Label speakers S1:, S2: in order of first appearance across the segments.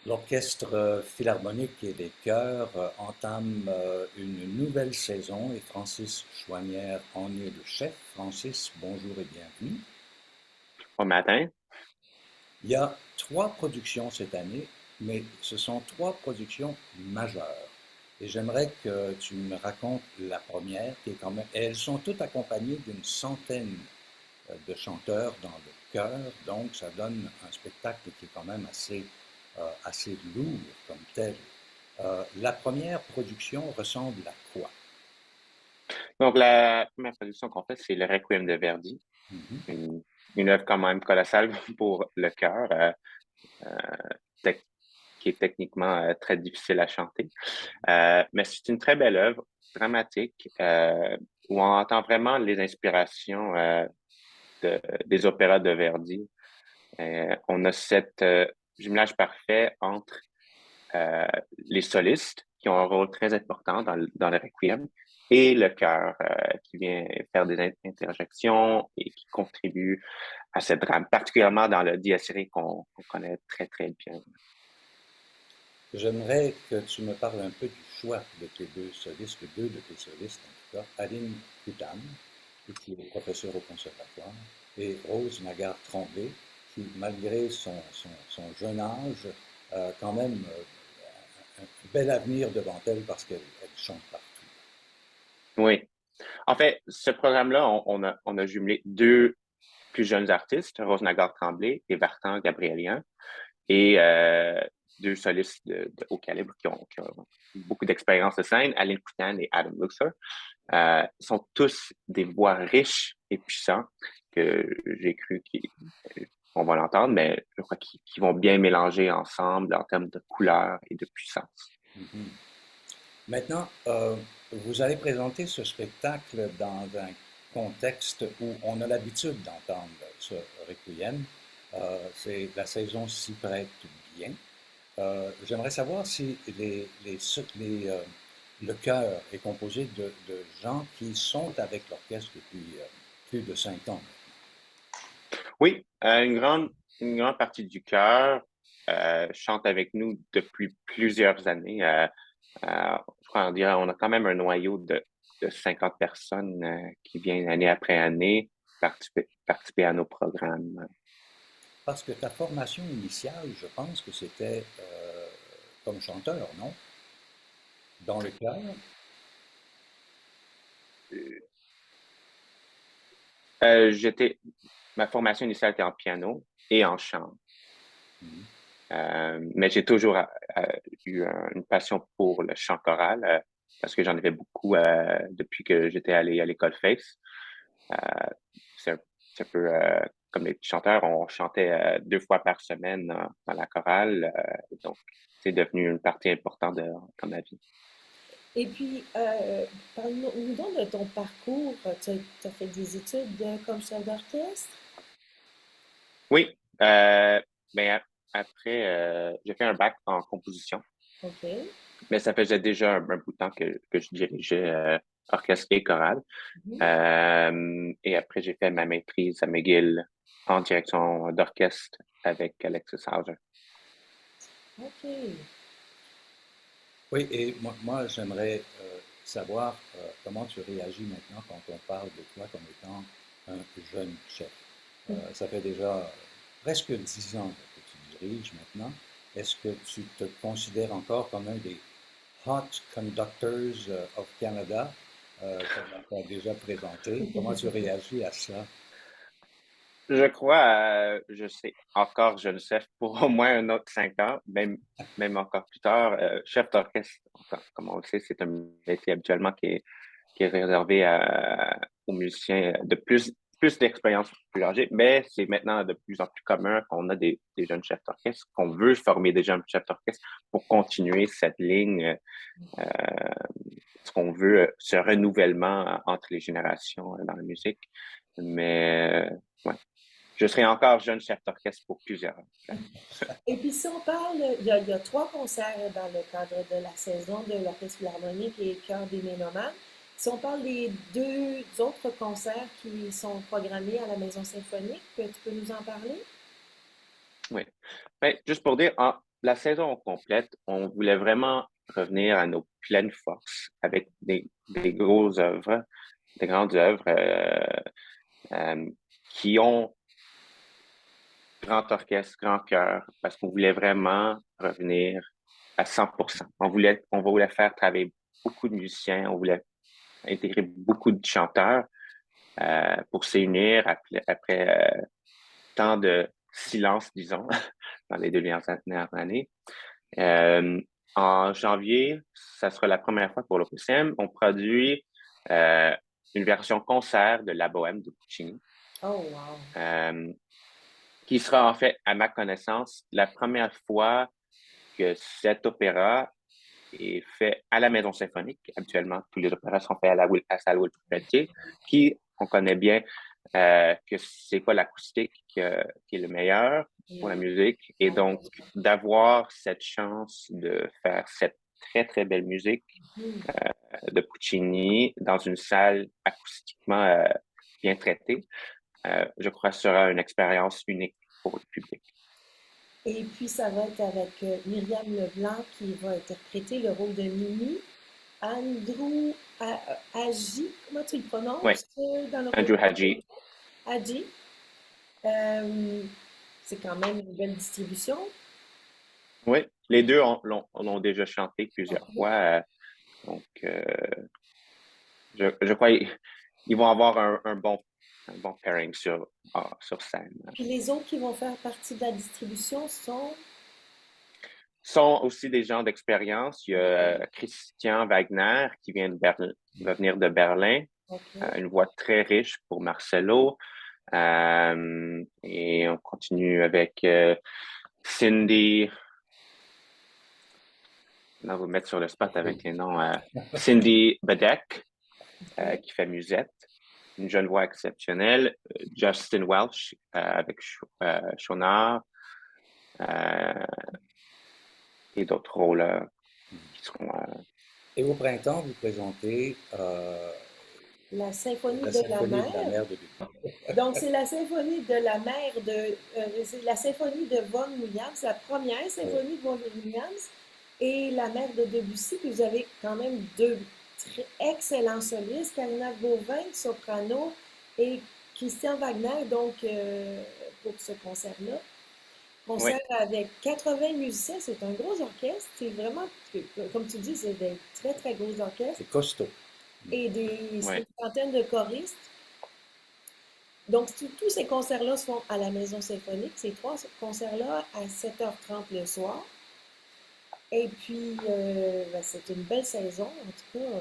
S1: L'Orchestre philharmonique et des chœurs entame une nouvelle saison et Francis Chouanière en est le chef. Francis, bonjour et bienvenue.
S2: Au matin.
S1: Il y a trois productions cette année, mais ce sont trois productions majeures. Et j'aimerais que tu me racontes la première, qui est quand même. Et elles sont toutes accompagnées d'une centaine de chanteurs dans le chœur, donc ça donne un spectacle qui est quand même assez lourd comme tel. La première production ressemble à quoi?
S2: Donc, la première production qu'on fait, c'est le Requiem de Verdi,
S1: Mhm.
S2: une, une œuvre quand même colossale pour le chœur, euh, tec- qui est techniquement très difficile à chanter. Mais c'est une très belle œuvre, dramatique, où on entend vraiment les inspirations des opéras de Verdi. On a cette jumelage parfait entre euh, les solistes, qui ont un rôle très important dans le requiem, et le chœur, qui vient faire des interjections et qui contribue à ce drame, particulièrement dans le Dies Irae qu'on connaît très, très bien.
S1: J'aimerais que tu me parles un peu du choix de tes deux solistes, deux de tes solistes en tout cas, Aline Kutam, qui est professeure au conservatoire, et Rose Nagar-Tremblay, qui, malgré son jeune âge, quand même un bel avenir devant elle parce qu'elle chante partout.
S2: Oui. En fait, ce programme-là, on a jumelé deux plus jeunes artistes, Rose Nagar-Tremblay et Vartan Gabrielian, et deux solistes de haut calibre qui ont beaucoup d'expérience de scène, Aline Coutan et Adam Luxor. Sont tous des voix riches et puissantes que j'ai cru qu'on va l'entendre, mais je crois qu'ils vont bien mélanger ensemble en termes de couleur et de puissance.
S1: Mhm. Maintenant, vous allez présenter ce spectacle dans un contexte où on a l'habitude d'entendre ce requiem. La saison s'y prête bien. J'aimerais savoir si le chœur est composé de gens qui sont avec l'orchestre depuis plus de 5 ans.
S2: Oui, une grande partie du chœur chante avec nous depuis plusieurs années. Je crois on a quand même un noyau de 50 personnes qui viennent année après année participer à nos programmes.
S1: Parce que ta formation initiale, je pense que c'était comme chanteur, non? Dans le chœur.
S2: J'étais Ma formation initiale était en piano et en chant.
S1: Mhm.
S2: Mais j'ai toujours eu une passion pour le chant choral parce que j'en avais beaucoup depuis que j'étais allé à l'école Face. Euh, c'est un, c'est un peu comme les petits chanteurs, on chantait deux fois par semaine dans la chorale. Donc, c'est devenu une partie importante de ma vie.
S3: Et puis, parle-nous donc de ton parcours. Tu as fait des études comme chef d'orchestre?
S2: Oui, mais après, j'ai fait un bac en composition.
S3: OK.
S2: Mais ça faisait déjà un bout de temps que je dirigeais orchestre et chorale.
S3: Mhm.
S2: Et après, j'ai fait ma maîtrise à McGill en direction d'orchestre avec Alexis Hauser.
S3: OK.
S1: Oui, et moi j'aimerais savoir comment tu réagis maintenant quand on parle de toi comme étant un jeune chef. Ça fait déjà presque 10 ans que tu diriges maintenant. Est-ce que tu te considères encore comme un des Hot Conductors of Canada, comme on t'a déjà présenté? Comment tu réagis à ça?
S2: Je crois, je sais, encore jeune chef pour au moins un autre 5 ans, même encore plus tard. Chef d'orchestre, comme on le sait, c'est un métier habituellement qui est réservé aux musiciens de plus d'expérience plus âgés, mais c'est maintenant de plus en plus commun qu'on a des jeunes chefs d'orchestre, qu'on veut former des jeunes chefs d'orchestre pour continuer cette ligne, parce qu'on veut ce renouvellement entre les générations dans la musique. Mais ouais, je serai encore jeune chef d'orchestre pour plusieurs années.
S3: Et puis, si on parle, il y a trois concerts dans le cadre de la saison de l'Orchestre Philharmonique et Chœur des Mélomanes. Si on parle des deux autres concerts qui sont programmés à la Maison Symphonique, tu peux nous en parler?
S2: Oui. Ben, juste pour dire, la saison complète, on voulait vraiment revenir à nos pleines forces avec des grosses œuvres, des grandes œuvres qui ont grand orchestre, grand chœur, parce qu'on voulait vraiment revenir à 100%. On voulait faire travailler beaucoup de musiciens, on voulait intégrer beaucoup de chanteurs pour s'unir après tant de silence, disons, dans les 2 dernières années. Euh, En janvier, ça sera la première fois pour l'OPCM. On produit euh, une version concert de La Bohème de Puccini,
S3: Oh, wow.
S2: qui sera en fait, à ma connaissance, la première fois que cet opéra est fait à la Maison symphonique. Habituellement, tous les opéras sont faits à salle Wilfrid, qui, on connaît bien que c'est pas l'acoustique qui est le meilleur pour la musique. Et donc, d'avoir cette chance de faire cette très, très belle musique de Puccini dans une salle acoustiquement bien traitée, je crois que ce sera une expérience unique pour le public.
S3: Et puis, ça va être avec Myriam Leblanc qui va interpréter le rôle de Mimi. Andrew Haji, comment tu le
S2: Oui,
S3: prononces dans le rôle
S2: Andrew Haji.
S3: Haji. Euh, c'est quand même une belle distribution.
S2: Oui, les deux l'ont déjà chanté plusieurs fois. Donc, je crois qu'ils vont avoir un bon pairing sur scène.
S3: Puis les autres qui vont faire partie de la distribution sont...
S2: Sont aussi des gens d'expérience. Il y a Christian Wagner qui va venir de Berlin,
S3: OK.
S2: une voix très riche pour Marcelo. Et on continue avec Cindy. Là, vous mettre sur le spot avec les noms. Cindy Bedeck,
S3: OK.
S2: qui fait Musette, une jeune voix exceptionnelle. Justin Welch avec Shonard et d'autres rôles qui seront.
S1: Et au printemps, vous présentez
S3: La symphonie
S1: la
S3: de la
S1: symphonie de la
S3: mer.
S1: mer de Lubin.
S3: Donc, c'est la symphonie de la mer c'est la symphonie de Vaughan Williams, la première
S1: Oui.
S3: symphonie de Vaughan Williams et la mer de Debussy. Puis vous avez quand même deux excellents solistes, Karina Gauvin, soprano, et Christian Wagner, donc pour ce concert-là.
S2: Oui,
S3: Concert avec 80 musiciens, c'est un gros orchestre. C'est vraiment, comme tu dis, c'est des très, très gros orchestres.
S1: C'est costaud.
S3: Et c'est
S2: oui.
S3: une centaine de choristes. Donc, tous ces concerts-là se font à la Maison symphonique. Ces trois concerts-là à 7h30 le soir. Et puis, ben, c'est une belle saison, en tout cas.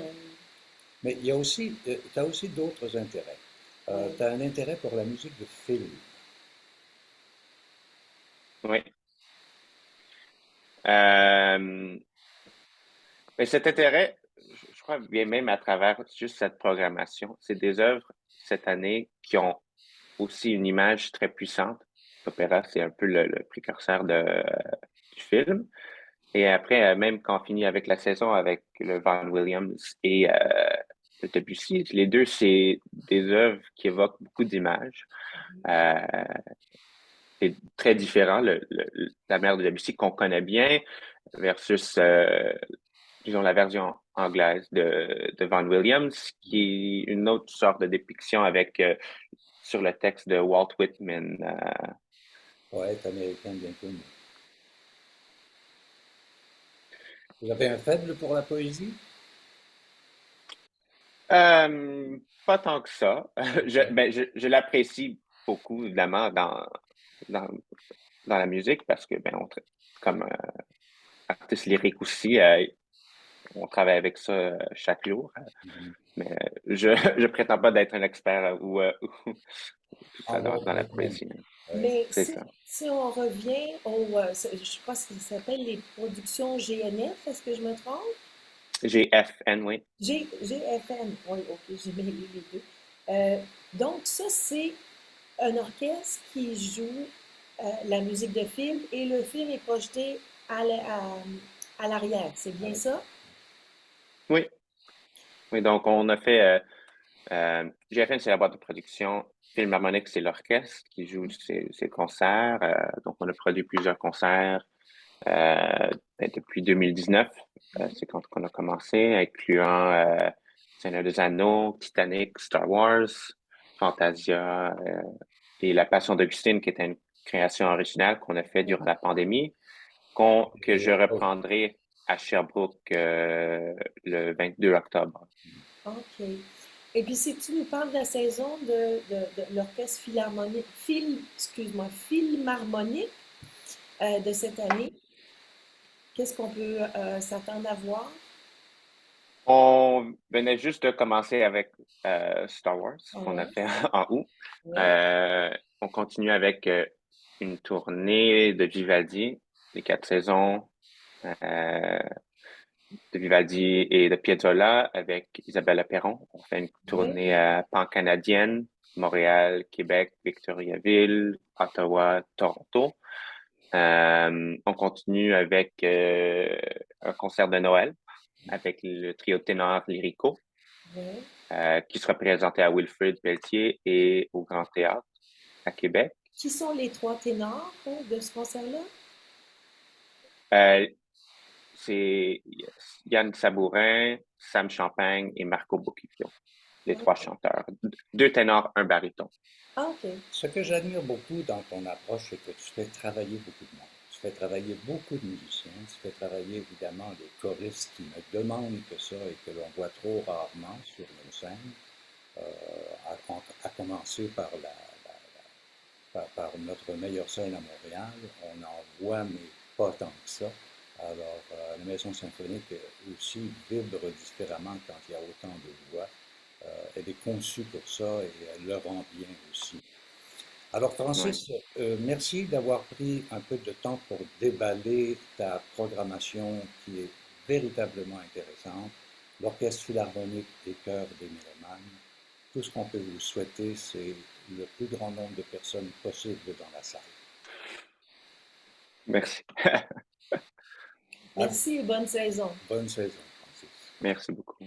S1: Mais il y a aussi, tu as aussi d'autres intérêts.
S3: Ouais.
S1: Tu as un intérêt pour la musique de film.
S2: Oui. Euh, mais cet intérêt, je crois, vient même à travers juste cette programmation. C'est des œuvres cette année qui ont aussi une image très puissante. L'opéra, c'est un peu le précurseur du film. Et après, même quand on finit avec la saison avec le Vaughan Williams et le Debussy, les deux, c'est des œuvres qui évoquent beaucoup d'images. Euh, c'est très différent, la mère de Debussy qu'on connaît bien versus, disons, la version anglaise de Vaughan Williams, qui est une autre sorte de dépiction avec sur le texte de Walt Whitman.
S1: Poète américain bien connu. Vous avez un faible pour la poésie?
S2: Pas tant que ça.
S1: Ok.
S2: Je l'apprécie beaucoup, évidemment, dans, dans la musique parce que, comme artiste lyrique aussi, on travaille avec ça chaque jour.
S1: Mhm.
S2: Mais je prétends pas d'être un expert ou tout
S1: En
S2: ça dans
S1: autre
S2: la
S1: domaine.
S2: poésie.
S1: Ouais.
S3: Mais
S2: C'est ça.
S3: si on revient je crois que ça s'appelle les productions GNF, est-ce que je me trompe?
S2: GFN, oui.
S3: GFM, oui, ok, j'ai mêlé les deux. Euh, donc, ça, c'est un orchestre qui joue la musique de film et le film est projeté à l'arrière. C'est bien ça?
S2: Oui. Oui, donc on a fait GFN, c'est la boîte de production. Philharmonic, c'est l'orchestre qui joue ses concerts. Donc, on a produit plusieurs concerts depuis 2019. C'est quand on a commencé, incluant Seigneur des Anneaux, Titanic, Star Wars, Fantasia et La Passion d'Augustine, qui était une création originale qu'on a fait durant la pandémie, que je reprendrai à Sherbrooke le 22 octobre.
S3: OK. Et puis, si tu nous parles de la saison de l'Orchestre Philharmonique, Philharmonique de cette année, qu'est-ce qu'on peut s'attendre à voir?
S2: On venait juste de commencer avec Star Wars, qu'on a
S3: Ouais,
S2: fait en août.
S3: ouais,
S2: On continue avec une tournée de Vivaldi, les 4 saisons de Vivaldi et de Piazzolla avec Isabella Perron. On fait une
S3: ouais.
S2: tournée pan-canadienne, Montréal, Québec, Victoriaville, Ottawa, Toronto. On continue avec un concert de Noël avec le trio ténor Lyrico,
S3: Ouais.
S2: qui sera présenté à Wilfrid Pelletier et au Grand Théâtre à Québec.
S3: Qui sont les trois ténors de ce concert-là?
S2: Euh, c'est Yann Sabourin, Sam Champagne et Marco Bocchio, les 3 chanteurs. 2 ténors, un baryton.
S3: Ah, OK.
S1: Ce que j'admire beaucoup dans ton approche, c'est que tu fais travailler beaucoup de monde. Tu fais travailler beaucoup de musiciens. Tu fais travailler évidemment des choristes qui ne demandent que ça et que l'on voit trop rarement sur nos scènes, à commencer par notre meilleure scène à Montréal. On en voit, mais pas tant que ça. Alors, la Maison symphonique aussi vibre différemment quand il y a autant de voix. Elle est conçue pour ça et elle le rend bien aussi. Alors,
S2: Ouais.
S1: Francis, merci d'avoir pris un peu de temps pour déballer ta programmation qui est véritablement intéressante. L'Orchestre Philharmonique et Chœurs des Mélomanes. Tout ce qu'on peut vous souhaiter, c'est le plus grand nombre de personnes possible dans la salle.
S2: Merci.
S1: À
S3: Merci et bonne saison.
S1: bonne saison, Francis.
S2: Merci beaucoup.